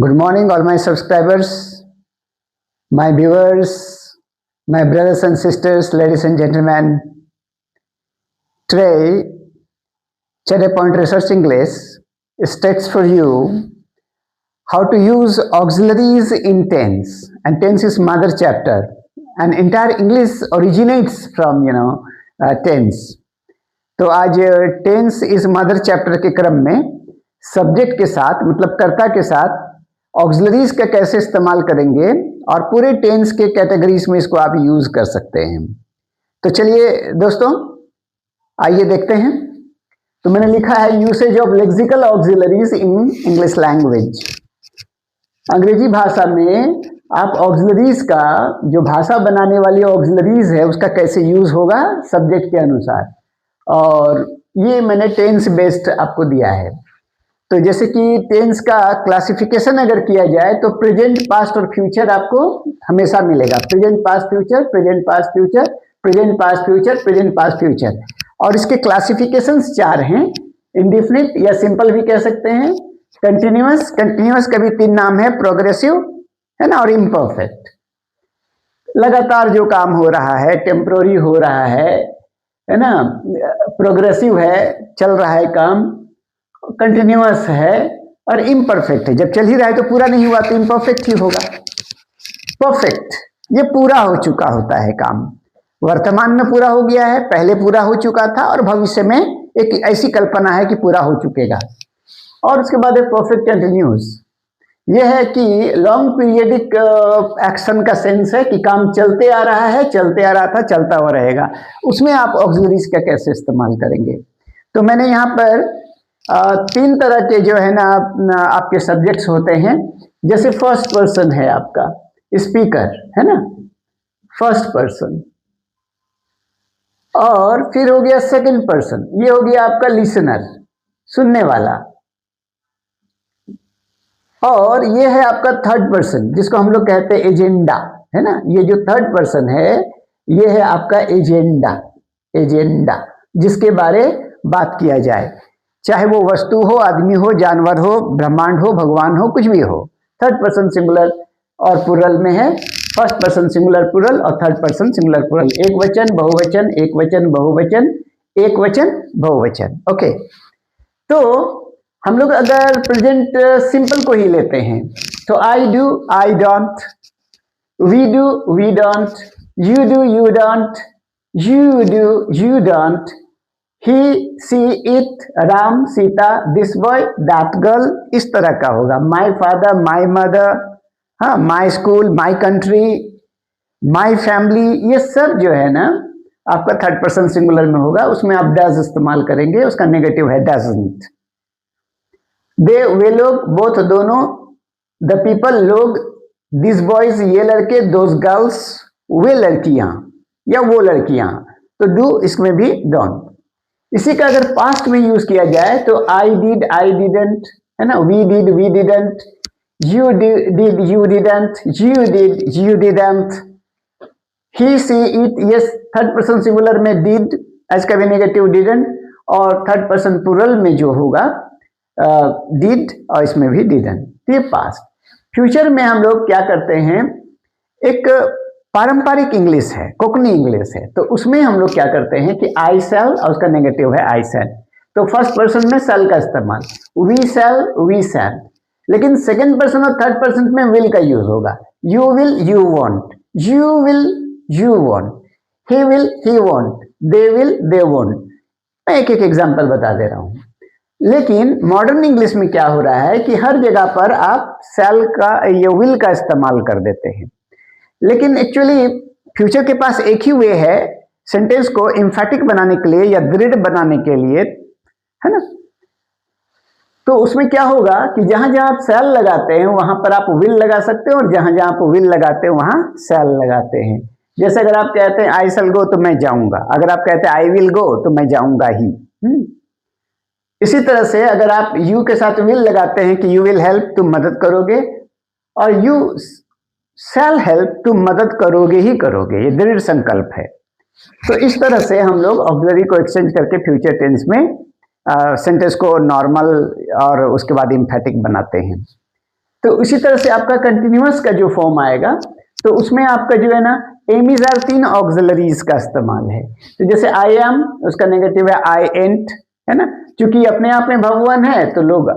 Good morning, all my subscribers, my viewers, my brothers and sisters, ladies and gentlemen. Today, Cherry Point Research English states for you how to use auxiliaries in tense, and tense is mother chapter, and entire English originates from tense. तो आज tense इस mother chapter के क्रम में subject के साथ मतलब कर्ता के साथ ऑक्सिलरीज का कैसे इस्तेमाल करेंगे और पूरे टेंस के कैटेगरीज में इसको आप यूज कर सकते हैं। तो चलिए दोस्तों आइए देखते हैं। तो मैंने लिखा है usage of lexical auxiliaries in English language. अंग्रेजी भाषा में आप ऑक्सिलरीज का जो भाषा बनाने वाली ऑक्सिलरीज है उसका कैसे यूज होगा सब्जेक्ट के अनुसार, और ये मैंने टेंस बेस्ड आपको दिया है। तो जैसे कि टेंस का क्लासिफिकेशन अगर किया जाए तो प्रेजेंट, पास्ट और फ्यूचर आपको हमेशा मिलेगा। Present, past, future, present, past, future, present, past, future, present, past, future. और इसके क्लासिफिकेशंस 4 हैं। इंडिफिनिट या सिंपल भी कह सकते हैं, कंटिन्यूअस, कंटिन्यूअस का भी 3 नाम है, प्रोग्रेसिव है ना, और इम्परफेक्ट। लगातार जो काम हो रहा है, टेम्पोररी हो रहा है ना, प्रोग्रेसिव है, चल रहा है काम, कंटिन्यूअस है, और इम्परफेक्ट है। जब चल ही रहा है तो पूरा नहीं हुआ तो इम्परफेक्ट ही होगा। परफेक्ट ये पूरा हो चुका होता है काम, वर्तमान में पूरा हो गया है, पहले पूरा हो चुका था और भविष्य में एक ऐसी कल्पना है कि पूरा हो चुकेगा। और उसके बाद एक परफेक्ट कंटिन्यूअस, यह है कि लॉन्ग पीरियडिक एक्शन का सेंस है कि काम चलते आ रहा है, चलते आ रहा था, चलता हुआ रहेगा। उसमें आप ऑक्सिलरीज का कैसे इस्तेमाल करेंगे। तो मैंने यहाँ पर 3 तरह के जो है ना आपके सब्जेक्ट्स होते हैं। जैसे फर्स्ट पर्सन है आपका स्पीकर, है ना, फर्स्ट पर्सन। और फिर हो गया सेकंड पर्सन, ये हो गया आपका लिसनर, सुनने वाला। और ये है आपका थर्ड पर्सन जिसको हम लोग कहते हैं एजेंडा, है ना। ये जो थर्ड पर्सन है ये है आपका एजेंडा, एजेंडा जिसके बारे बात किया जाए, चाहे वो वस्तु हो, आदमी हो, जानवर हो, ब्रह्मांड हो, भगवान हो, कुछ भी हो। थर्ड पर्सन सिंगुलर और प्लुरल में है, फर्स्ट पर्सन सिंगुलर प्लुरल और थर्ड पर्सन सिंगुलर प्लुरल। एक वचन, बहुवचन, एक वचन, बहुवचन, एक वचन, बहुवचन। ओके, तो हम लोग अगर प्रेजेंट सिंपल को ही लेते हैं तो I do, I don't, we do, we don't, you do, you don't, you do, you don't, he, she, it, Ram, Sita, this boy, that girl, इस तरह का होगा। माई फादर, माई मदर, हाँ, my school, my country, my family, ये सब जो है ना आपका थर्ड पर्सन सिंगुलर में होगा। उसमें आप डज इस्तेमाल करेंगे, उसका नेगेटिव है डजंट। दे, वे लोग, बोथ, दोनों, द पीपल, लोग, दिस बॉयज, ये लड़के, दोज गर्ल्स, वे लड़कियां या वो लड़कियां। तो डू इसमें भी डोंट। इसी का अगर पास्ट में यूज किया जाए तो आई डिड, आई डिडंट, है ना, we did, we didn't, you did, you didn't, you did, you didn't, he, she, it, yes, third person singular में डिड, इसका भी नेगेटिव डिडंट, और थर्ड पर्सन प्लुरल में जो होगा डिड और इसमें भी डिडंट। ये पास्ट। फ्यूचर में हम लोग क्या करते हैं, एक पारंपरिक इंग्लिश है, कोंकणी इंग्लिश है, तो उसमें हम लोग क्या करते हैं कि आई सेल और उसका नेगेटिव है आई सेल। तो फर्स्ट पर्सन में सेल का इस्तेमाल, वी सेल, वी सेल। लेकिन सेकंड पर्सन और थर्ड पर्सन में विल का यूज होगा। You will, you want, you will, you want, he will, he want, they will, they want. मैं एक एक एग्जाम्पल बता दे रहा हूं। लेकिन मॉडर्न इंग्लिश में क्या हो रहा है कि हर जगह पर आप सेल का या विल का इस्तेमाल कर देते हैं। लेकिन एक्चुअली फ्यूचर के पास एक ही वे है सेंटेंस को एम्फैटिक बनाने के लिए या दृढ़ बनाने के लिए, है ना। तो उसमें क्या होगा कि जहां जहां आप सेल लगाते हैं वहां पर आप विल लगा सकते हैं, और जहां जहां आप विल लगाते हैं वहां सेल लगाते हैं। जैसे अगर आप कहते हैं आई शैल गो तो मैं जाऊंगा, अगर आप कहते हैं आई विल गो तो मैं जाऊंगा ही। इसी तरह से अगर आप यू के साथ विल लगाते हैं कि यू विल हेल्प, तुम मदद करोगे, और यू शैल हेल्प, तुम मदद करोगे ही करोगे, ये दृढ़ संकल्प है। तो इस तरह से हम लोग ऑक्सिलरी को एक्सचेंज करके फ्यूचर टेंस में सेंटेंस को नॉर्मल और उसके बाद एम्फैटिक बनाते हैं। तो उसी तरह से आपका कंटिन्यूअस का जो फॉर्म आएगा तो उसमें आपका जो है ना एमीज आर 3 ऑक्सिलरीज का इस्तेमाल है। तो जैसे आई एम, उसका नेगेटिव है आई एंट, है ना, क्योंकि अपने आप में भगवान है तो लोग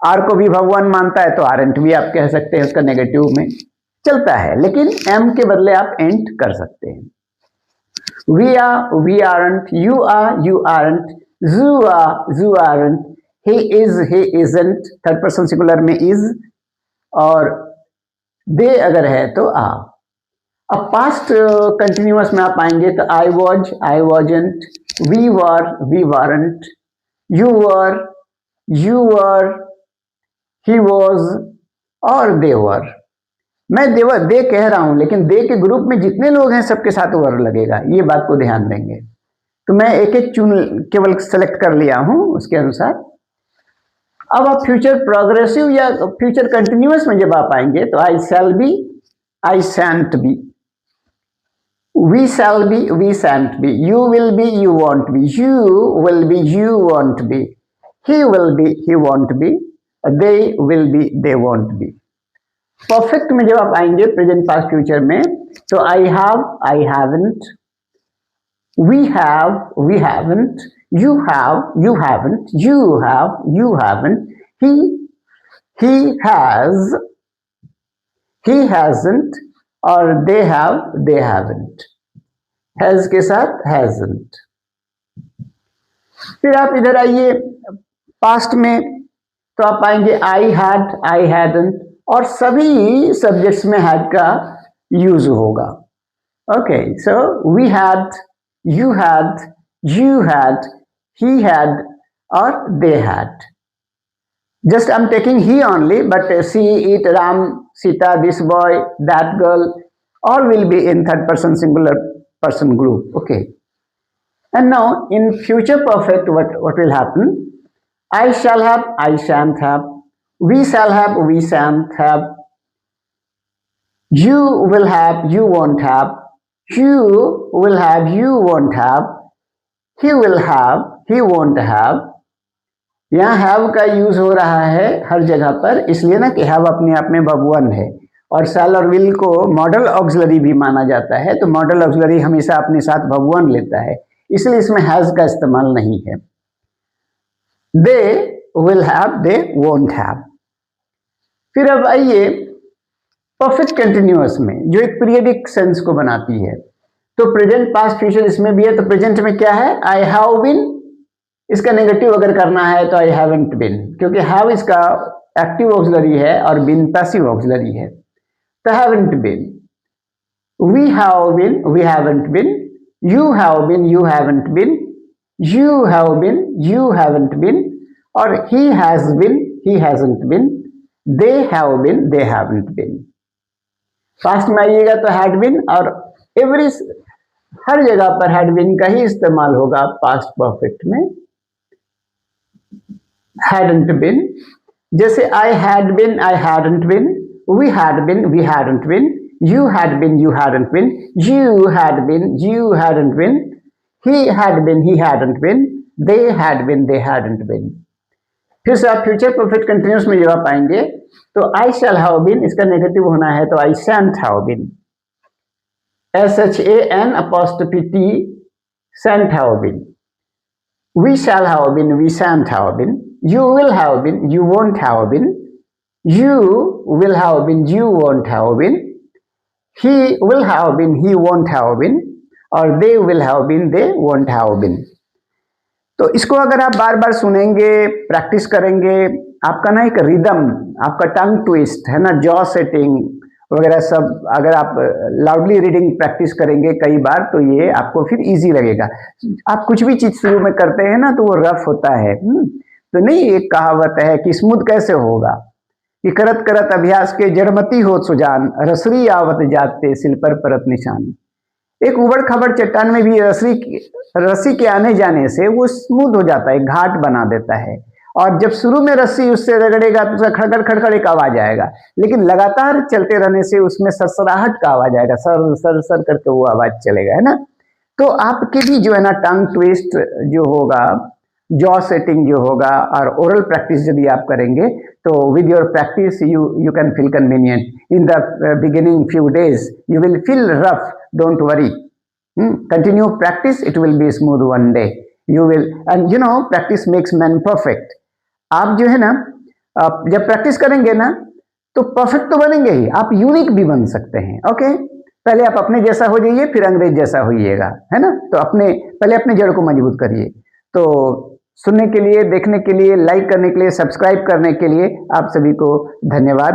आर को भी भगवान मानता है, तो आर एंट भी आप कह सकते हैं, उसका नेगेटिव में चलता है, लेकिन एम के बदले आप एंट कर सकते हैं। We are, we aren't, you aren't, you aren't, he isn't, third person singular में is, और दे अगर है तो are। अब पास्ट कंटिन्यूअस में आप आएंगे तो I was, I wasn't, we weren't, you were, he was और they were। मैं दे कह रहा हूं, लेकिन दे के ग्रुप में जितने लोग हैं सबके साथ वर लगेगा, ये बात को ध्यान देंगे। तो मैं एक एक केवल सेलेक्ट कर लिया हूं उसके अनुसार। अब आप फ्यूचर प्रोग्रेसिव या फ्यूचर कंटिन्यूअस में जब आप आएंगे तो I shall be, I shan't be, we shall be, we shan't be, you will be, you won't be, you will be, you won't be, he will be, he won't be, they will be, they won't be. Perfect में जब आप आएंगे present past future में तो I have, I haven't, we have, we haven't, you have, you haven't, you have, you haven't, he has, he hasn't, और they have, they haven't, has के साथ hasn't। फिर आप इधर आइए पास्ट में तो आप पाएंगे I had, I hadn't, और सभी सब्जेक्ट्स में had का यूज होगा। Okay, so we had, you had, you had, he had or they had। Just I'm taking he only, but she, it, Ram, Sita, this boy, that girl, all will be in third person singular person group। Okay, and now in future perfect what will happen? I shall have, I shan't have, we shall have, we shan't have, you will have, you won't have, you will have, you won't have, he will have, he won't have। यहाँ have का use हो रहा है हर जगह पर, इसलिए ना कि have अपने आप में बबुअन है, और shall और will को मॉडल ऑक्सिलरी भी माना जाता है, तो मॉडल ऑक्सिलरी हमेशा अपने साथ बबुअन लेता है, इसलिए इसमें has का इस्तेमाल नहीं है। they will have, they won't have। फिर अब आइए परफेक्ट कंटिन्यूअस में जो एक पीरियडिक सेंस को बनाती है, तो प्रेजेंट पास्ट फ्यूचर इसमें भी है। तो प्रेजेंट में क्या है? आई हैव बीन, इसका नेगेटिव अगर करना है तो आई हैवंट बीन, क्योंकि हैव इसका एक्टिव ऑक्सिलरी है और बीन पैसिव ऑक्सिलरी है, तो haven't been. We have been, we haven't been, you have been, you haven't been, you have been, you haven't been, और he has been, he hasn't been, they have been, they haven't been। Past में आइएगा तो had been, और every हर जगह पर had been का ही इस्तेमाल होगा पास्ट परफेक्ट में। hadn't been, जैसे I had been, I hadn't been, we had been, we hadn't been, you had been, you hadn't been, you had been, you hadn't been, he had been, he hadn't been, they had been, they hadn't been। फिर से आप future perfect continuous में जब आप आएंगे तो I shall have been, इसका negative होना है तो I shan't have been, SHAN''T, shan't have been। We shall have been, we shan't have been, you will have been, you won't have been, you will have been, you won't have been, he will have been, he won't have been, और they will have been, they won't have been। तो इसको अगर आप बार बार सुनेंगे, practice करेंगे, आपका ना एक रिदम, आपका टंग ट्विस्ट है ना, जॉ सेटिंग वगैरह सब अगर आप लाउडली रीडिंग प्रैक्टिस करेंगे कई बार तो ये आपको फिर इजी लगेगा। आप कुछ भी चीज शुरू में करते हैं ना तो वो रफ होता है, तो नहीं, एक कहावत है कि स्मूथ कैसे होगा कि करत करत अभ्यास के जड़मती हो सुजान, रसरी आवत जाते सिल पर परत निशान। एक उबड़ खबड़ चट्टान में भी रस्सी के आने जाने से वो स्मूथ हो जाता है, घाट बना देता है, और जब शुरू में रस्सी उससे रगड़ेगा तो उसका खड़खड़ खड़खड़ एक आवाज आएगा, लेकिन लगातार चलते रहने से उसमें सरसराहट का आवाज आएगा, सर सर सर करके वो आवाज चलेगा, है ना। तो आपके भी जो है ना टंग ट्विस्ट जो होगा जॉ सेटिंग जो होगा और ओरल प्रैक्टिस यदि आप करेंगे तो with your practice you can feel convenient in the beginning few days you will feel rough don't worry continue practice it will be smooth one day you will and you know practice makes man perfect आप जो है ना जब practice करेंगे ना तो perfect तो बनेंगे ही आप यूनिक भी बन सकते हैं ओके पहले आप अपने जैसा हो जाइए फिर अंग्रेज जैसा होइएगा है ना तो पहले अपने जड़ को मजबूत करिए तो सुनने के लिए देखने के लिए लाइक करने के लिए सब्सक्राइब करने के लिए आप सभी को धन्यवाद